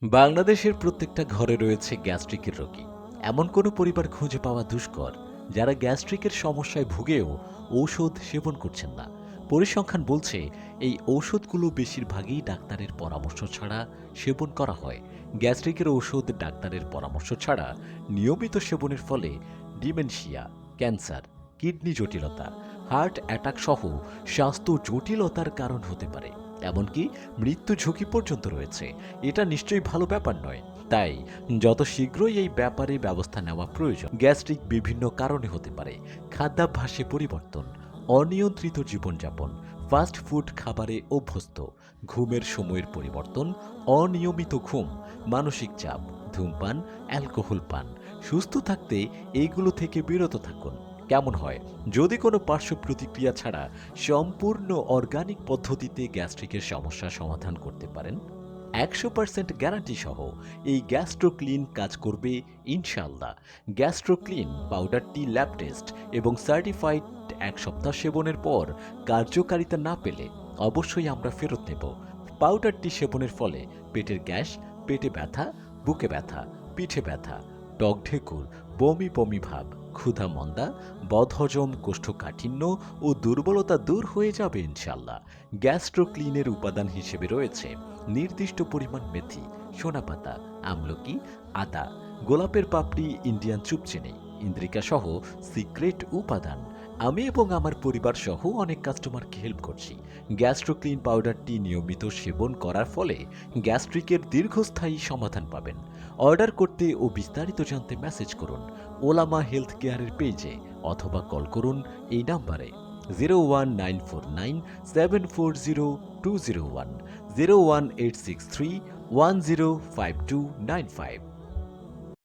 বাংলাদেশের প্রত্যেকটা ঘরে রয়েছে গ্যাস্ট্রিকের রোগী। এমন কোনো পরিবার খুঁজে পাওয়া দুষ্কর যারা গ্যাস্ট্রিকের সমস্যায় ভুগেও ঔষধ সেবন করছেন না। পরিসংখ্যান বলছে এই ঔষধগুলো বেশিরভাগই ডাক্তারের পরামর্শ ছাড়া সেবন করা হয়। গ্যাস্ট্রিকের ঔষধ ডাক্তারের পরামর্শ ছাড়া নিয়মিত সেবনের ফলে ডিমেনশিয়া, ক্যান্সার, কিডনি জটিলতা, হার্ট অ্যাটাক সহ স্বাস্থ্য জটিলতার কারণ হতে পারে। এমনকি মৃত্যু ঝুঁকি পর্যন্ত রয়েছে। এটা নিশ্চয়ই ভালো ব্যাপার নয়। তাই যত শীঘ্রই এই ব্যাপারে ব্যবস্থা নেওয়া প্রয়োজন। গ্যাস্ট্রিক বিভিন্ন কারণে হতে পারে। খাদ্যাভ্যাসে পরিবর্তন, অনিয়ন্ত্রিত জীবনযাপন, ফাস্ট ফুড খাবারে অভ্যস্ত, ঘুমের সময়ের পরিবর্তন, অনিয়মিত ঘুম, মানসিক চাপ, ধূমপান, অ্যালকোহল পান। সুস্থ থাকতে এইগুলো থেকে বিরত থাকুন। কেমন হয় যদি কোনো পার্শ্ব প্রতিক্রিয়া ছাড়া সম্পূর্ণ অর্গানিক পদ্ধতিতে গ্যাস্ট্রিকের সমস্যা সমাধান করতে পারেন? 100% গ্যারান্টি সহ এই গ্যাস্ট্রোক্লিন কাজ করবে ইনশাল্লাহ। গ্যাস্ট্রোক্লিন পাউডারটি ল্যাব টেস্ট এবং সার্টিফাইড। 1 সপ্তাহ সেবনের পর কার্যকারিতা না পেলে অবশ্যই আমরা ফেরত নেব। পাউডারটি সেবনের ফলে পেটের গ্যাস, পেটে ব্যথা, বুকে ব্যথা, পিঠে ব্যথা, টক ঢেকুর, বমি বমি ভাব, ক্ষুধা মন্দা, বদহজম, কোষ্ঠকাঠিন্য ও দুর্বলতা দূর হয়ে যাবে ইনশাল্লাহ। গ্যাস্ট্রোক্লিনের উপাদান হিসেবে রয়েছে নির্দিষ্ট পরিমাণ মেথি, সোনাপাতা, আমলকি, আদা, গোলাপের পাপড়ি, ইন্ডিয়ান চুপচিনি, ইন্দ্রিকা সহ সিক্রেট উপাদান। আমি এবং আমার পরিবার সহ অনেক কাস্টমারকে হেল্প করছি। গ্যাস্ট্রোক্লিন পাউডারটি নিয়মিত সেবন করার ফলে গ্যাস্ট্রিকের দীর্ঘস্থায়ী সমাধান পাবেন। অর্ডার করতে ও বিস্তারিত জানতে মেসেজ করুন ওলামা হেলথ কেয়ারের পেজে অথবা কল করুন এই নাম্বারে 01949740201, 01863105295।